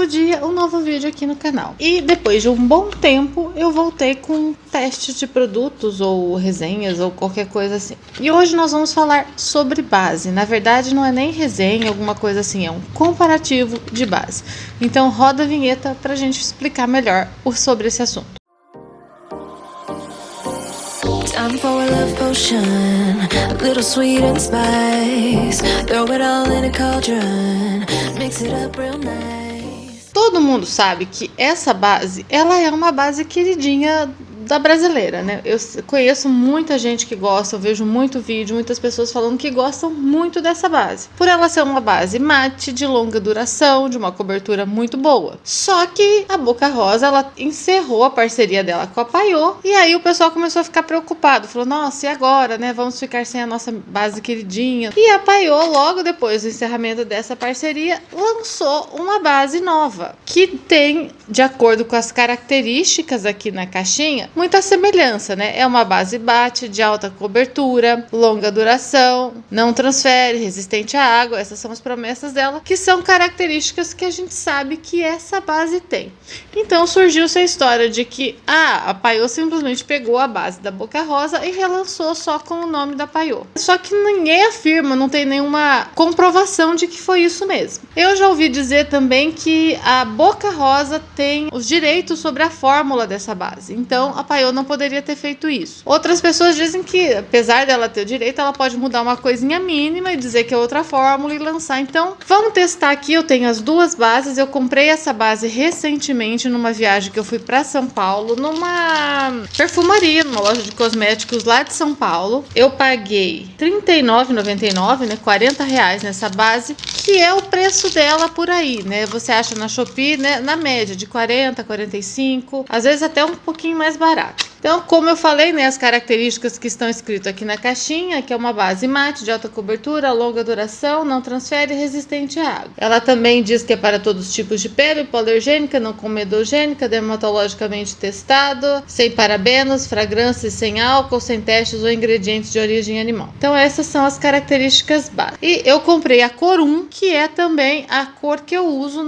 dia um novo vídeo aqui no canal. E depois de um bom tempo eu voltei com testes de produtos ou resenhas ou qualquer coisa assim. E hoje nós vamos falar sobre base. Na verdade não é nem resenha, alguma coisa assim, é um comparativo de base. Então roda a vinheta pra gente explicar melhor sobre esse assunto. Time for a love potion, a little sweet and spice. Throw it all in a cauldron, mix it up real nice. Todo mundo sabe que essa base, ela é uma base queridinha da brasileira, né? Eu conheço muita gente que gosta, eu vejo muito vídeo, muitas pessoas falando que gostam muito dessa base. Por ela ser uma base mate, de longa duração, de uma cobertura muito boa. Só que a Boca Rosa, ela encerrou a parceria dela com a Paiô, e aí o pessoal começou a ficar preocupado. Falou, nossa, e agora, né? Vamos ficar sem a nossa base queridinha. E a Paiô, logo depois do encerramento dessa parceria, lançou uma base nova, que tem, de acordo com as características aqui na caixinha, muita semelhança, né? É uma base bate, de alta cobertura, longa duração, não transfere, resistente à água. Essas são as promessas dela, que são características que a gente sabe que essa base tem. Então surgiu essa história de que a Paiô simplesmente pegou a base da Boca Rosa e relançou só com o nome da Paiô. Só que ninguém afirma, não tem nenhuma comprovação de que foi isso mesmo. Eu já ouvi dizer também que a Boca Rosa tem os direitos sobre a fórmula dessa base. Então a Paiô não poderia ter feito isso. Outras pessoas dizem que, apesar dela ter o direito, ela pode mudar uma coisinha mínima e dizer que é outra fórmula e lançar. Então, vamos testar aqui. Eu tenho as duas bases. Eu comprei essa base recentemente numa viagem que eu fui para São Paulo, numa perfumaria, numa loja de cosméticos lá de São Paulo. Eu paguei R$ 39,99, né, R$40 nessa base, que é o preço dela por aí, né? Você acha na Shopee, né, na média de 40, 45, às vezes até um pouquinho mais barato. Então, como eu falei, né, as características que estão escritas aqui na caixinha, que é uma base mate, de alta cobertura, longa duração, não transfere, resistente à água. Ela também diz que é para todos os tipos de pele, hipoalergênica, não comedogênica, dermatologicamente testado, sem parabenos, fragrâncias, sem álcool, sem testes ou ingredientes de origem animal. Então, essas são as características básicas. E eu comprei a cor 1, que é também a cor que eu uso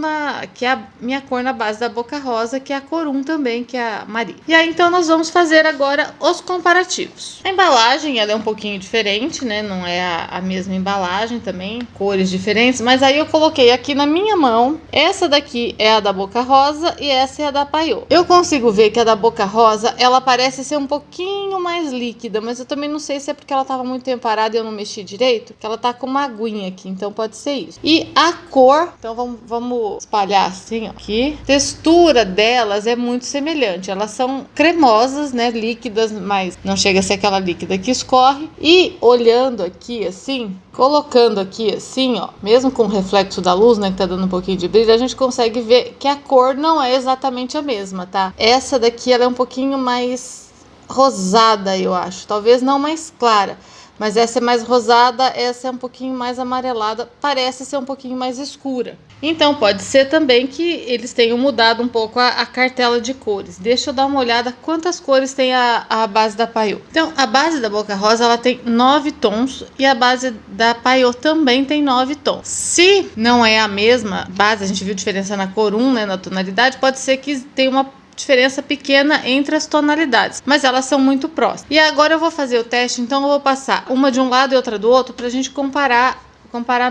que é a minha cor na base da Boca Rosa, que é a cor 1 também, que é a Maria. E aí, então, nós vamos fazer agora os comparativos. A embalagem, ela é um pouquinho diferente, né? Não é a mesma embalagem também, cores diferentes, mas aí eu coloquei aqui na minha mão. Essa daqui é a da Boca Rosa e essa é a da Paiô. Eu consigo ver que a da Boca Rosa, ela parece ser um pouquinho mais líquida, mas eu também não sei se é porque ela tava muito tempo parada e eu não mexi direito, que ela tá com uma aguinha aqui, então pode ser isso. E a cor, então vamos espalhar assim, ó, aqui. A textura delas é muito semelhante, elas são cremosas, né, líquidas, mas não chega a ser aquela líquida que escorre. E olhando aqui assim, colocando aqui assim, ó, mesmo com o reflexo da luz, né, que tá dando um pouquinho de brilho, a gente consegue ver que a cor não é exatamente a mesma, tá? Essa daqui, ela é um pouquinho mais rosada, eu acho, talvez não mais clara, mas essa é mais rosada, essa é um pouquinho mais amarelada, parece ser um pouquinho mais escura. Então pode ser também que eles tenham mudado um pouco a cartela de cores. Deixa eu dar uma olhada quantas cores tem a base da Paiô. Então a base da Boca Rosa, ela tem 9 tons e a base da Paiô também tem 9 tons. Se não é a mesma base, a gente viu diferença na cor 1, né, na tonalidade, pode ser que tenha uma diferença pequena entre as tonalidades, mas elas são muito próximas. E agora eu vou fazer o teste, então eu vou passar uma de um lado e outra do outro pra gente comparar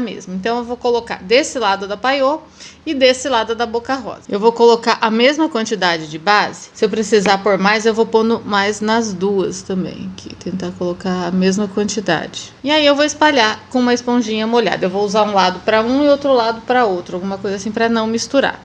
mesmo. Então eu vou colocar desse lado da Paiô e desse lado da Boca Rosa. Eu vou colocar a mesma quantidade de base. Se eu precisar pôr mais, eu vou pondo mais nas duas também, aqui, tentar colocar a mesma quantidade. E aí eu vou espalhar com uma esponjinha molhada. Eu vou usar um lado para um e outro lado para outro, alguma coisa assim para não misturar.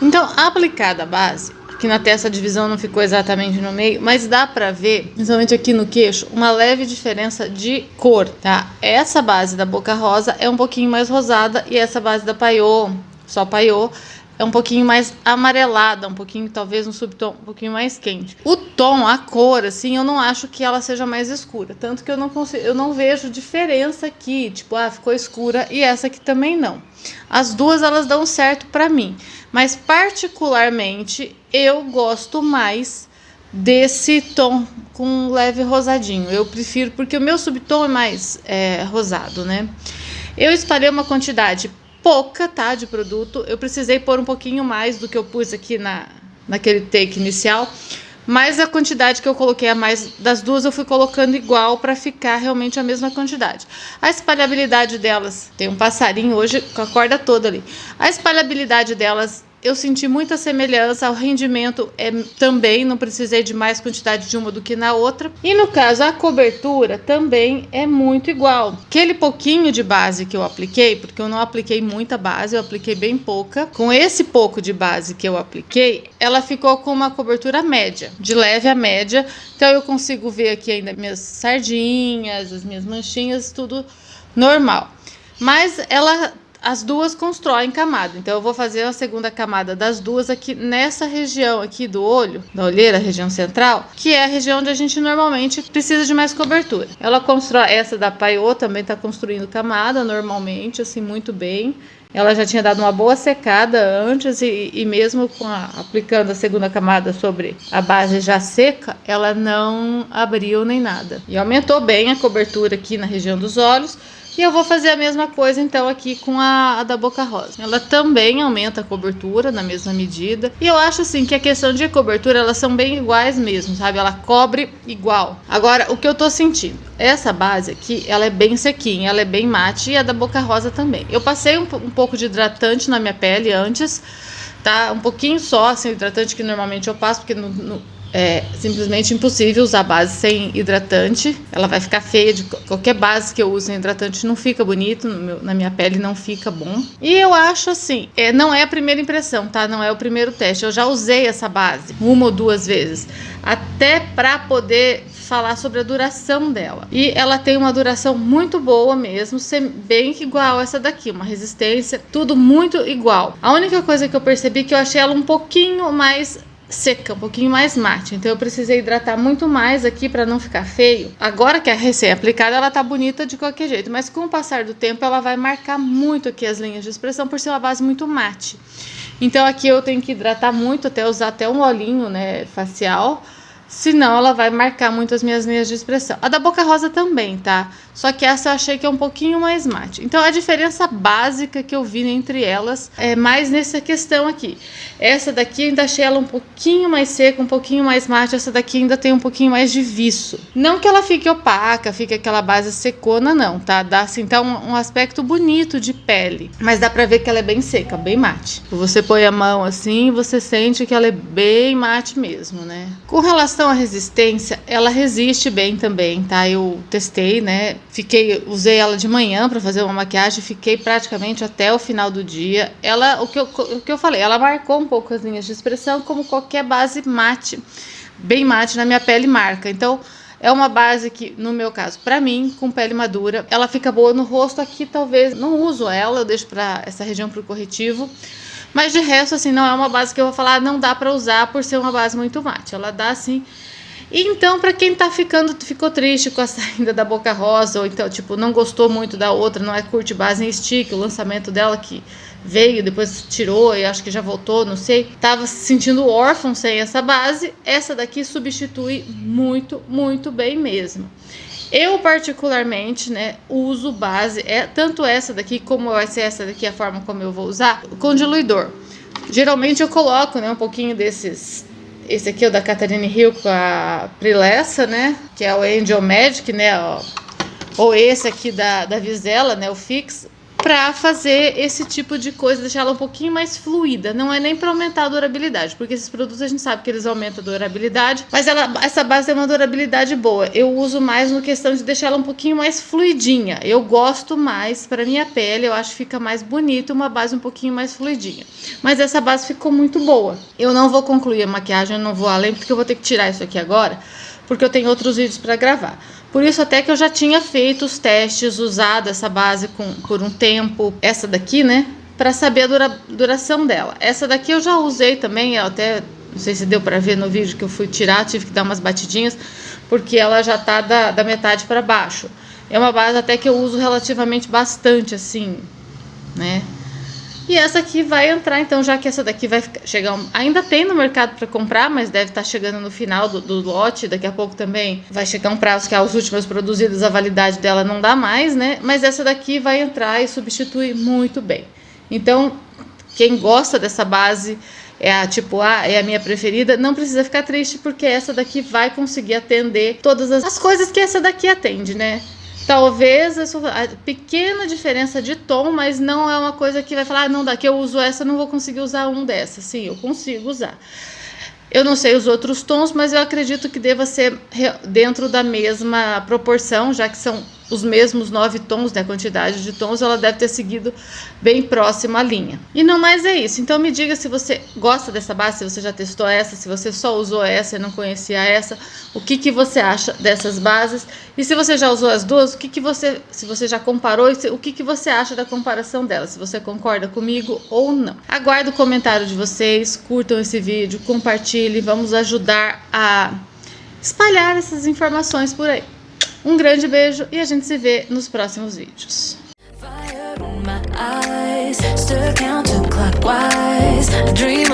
Então, aplicada a base, aqui na testa a divisão não ficou exatamente no meio, mas dá pra ver, principalmente aqui no queixo, uma leve diferença de cor, tá? Essa base da Boca Rosa é um pouquinho mais rosada e essa base da Paiô, só Paiô, é um pouquinho mais amarelada, um pouquinho, talvez um subtom um pouquinho mais quente. O tom, a cor, assim, eu não acho que ela seja mais escura, tanto que eu não vejo diferença aqui, tipo, ficou escura e essa aqui também não. As duas, elas dão certo pra mim, mas particularmente eu gosto mais desse tom com um leve rosadinho. Eu prefiro, porque o meu subtom é mais rosado, né? Eu espalhei uma quantidade pouca, tá, de produto. Eu precisei pôr um pouquinho mais do que eu pus aqui naquele take inicial, mas a quantidade que eu coloquei a mais das duas eu fui colocando igual para ficar realmente a mesma quantidade. A espalhabilidade delas, tem um passarinho hoje com a corda toda ali. A espalhabilidade delas, eu senti muita semelhança, o rendimento também, não precisei de mais quantidade de uma do que na outra. E no caso, a cobertura também é muito igual. Aquele pouquinho de base que eu apliquei, porque eu não apliquei muita base, eu apliquei bem pouca. Com esse pouco de base que eu apliquei, ela ficou com uma cobertura média, de leve a média. Então eu consigo ver aqui ainda minhas sardinhas, as minhas manchinhas, tudo normal. Mas as duas constroem camada, então eu vou fazer a segunda camada das duas aqui nessa região aqui do olho, da olheira, região central, que é a região onde a gente normalmente precisa de mais cobertura. Ela constrói, essa da Paiô também está construindo camada normalmente, assim, muito bem. Ela já tinha dado uma boa secada antes e mesmo aplicando a segunda camada sobre a base já seca, ela não abriu nem nada. E aumentou bem a cobertura aqui na região dos olhos. E eu vou fazer a mesma coisa então aqui com a da Boca Rosa. Ela também aumenta a cobertura na mesma medida. E eu acho assim que a questão de cobertura, elas são bem iguais mesmo, sabe? Ela cobre igual. Agora, o que eu tô sentindo? Essa base aqui, ela é bem sequinha, ela é bem mate, e a da Boca Rosa também. Eu passei um pouco de hidratante na minha pele antes, tá? Um pouquinho só, assim, o hidratante que normalmente eu passo, porque é simplesmente impossível usar base sem hidratante. Ela vai ficar feia. De qualquer base que eu use sem hidratante não fica bonito, na minha pele não fica bom. E eu acho assim, não é a primeira impressão, tá? Não é o primeiro teste. Eu já usei essa base uma ou duas vezes, até para poder falar sobre a duração dela. E ela tem uma duração muito boa mesmo, bem igual essa daqui, uma resistência, tudo muito igual. A única coisa que eu percebi que eu achei ela um pouquinho mais seca, um pouquinho mais mate, então eu precisei hidratar muito mais aqui para não ficar feio. Agora que é recém-aplicada, ela tá bonita de qualquer jeito, mas com o passar do tempo ela vai marcar muito aqui as linhas de expressão por ser uma base muito mate. Então aqui eu tenho que hidratar muito, até usar até um olhinho, né, facial, senão ela vai marcar muito as minhas linhas de expressão. A da Boca Rosa também, tá? Só que essa eu achei que é um pouquinho mais mate. Então a diferença básica que eu vi entre elas é mais nessa questão aqui. Essa daqui eu ainda achei ela um pouquinho mais seca, um pouquinho mais mate. Essa daqui ainda tem um pouquinho mais de viço. Não que ela fique opaca, fique aquela base secona, não, tá? Dá assim, tá um aspecto bonito de pele. Mas dá pra ver que ela é bem seca, bem mate. Você põe a mão assim, você sente que ela é bem mate mesmo, né? Com relação à resistência, ela resiste bem também, tá? Eu testei, né? Usei ela de manhã para fazer uma maquiagem, fiquei praticamente até o final do dia. Ela, o que eu falei, ela marcou um pouco as linhas de expressão, como qualquer base mate, bem mate na minha pele marca. Então, é uma base que, no meu caso, para mim, com pele madura, ela fica boa no rosto. Aqui talvez não uso ela, eu deixo para essa região pro corretivo. Mas de resto, assim, não é uma base que eu vou falar, não dá para usar por ser uma base muito mate. Ela dá assim. E então, para quem ficou triste com a saída da Boca Rosa, ou então, tipo, não gostou muito da outra, não é curte base em stick, o lançamento dela que veio, depois tirou e acho que já voltou, não sei. Tava se sentindo órfão sem essa base, essa daqui substitui muito, muito bem mesmo. Eu, particularmente, né, uso base, tanto essa daqui como vai ser essa daqui, a forma como eu vou usar, com diluidor. Geralmente eu coloco, né, um pouquinho desses. Esse aqui é o da Catherine Hill com a Prilessa, né, que é o Angel Magic, né, ou esse aqui da Vizela, né, o Fix, pra fazer esse tipo de coisa, deixar ela um pouquinho mais fluida. Não é nem pra aumentar a durabilidade, porque esses produtos a gente sabe que eles aumentam a durabilidade, mas essa base tem uma durabilidade boa. Eu uso mais no questão de deixar ela um pouquinho mais fluidinha. Eu gosto mais, pra minha pele, eu acho que fica mais bonito uma base um pouquinho mais fluidinha. Mas essa base ficou muito boa. Eu não vou concluir a maquiagem, eu não vou além, porque eu vou ter que tirar isso aqui agora, porque eu tenho outros vídeos pra gravar. Por isso até que eu já tinha feito os testes, usado essa base por um tempo, essa daqui, né, para saber a duração dela. Essa daqui eu já usei também, eu até, não sei se deu para ver no vídeo que eu fui tirar, tive que dar umas batidinhas, porque ela já tá da metade para baixo. É uma base até que eu uso relativamente bastante, assim, né. E essa aqui vai entrar, então, já que essa daqui vai chegar... Ainda tem no mercado para comprar, mas deve estar chegando no final do lote. Daqui a pouco também vai chegar um prazo que as últimas produzidas, a validade dela não dá mais, né? Mas essa daqui vai entrar e substitui muito bem. Então, quem gosta dessa base, é a tipo A, é a minha preferida, não precisa ficar triste, porque essa daqui vai conseguir atender todas as coisas que essa daqui atende, né? Talvez a pequena diferença de tom, mas não é uma coisa que vai falar, não, daqui eu uso essa, não vou conseguir usar um dessa. Sim, eu consigo usar. Eu não sei os outros tons, mas eu acredito que deva ser dentro da mesma proporção, já que são os mesmos 9 tons, né? A quantidade de tons, ela deve ter seguido bem próxima à linha. E não mais é isso. Então me diga se você gosta dessa base, se você já testou essa, se você só usou essa e não conhecia essa, o que você acha dessas bases? E se você já usou as duas, se você já comparou, o que você acha da comparação delas? Se você concorda comigo ou não. Aguardo o comentário de vocês, curtam esse vídeo, compartilhem, vamos ajudar a espalhar essas informações por aí. Um grande beijo e a gente se vê nos próximos vídeos. Fire in my eyes, stood counterclockwise, dream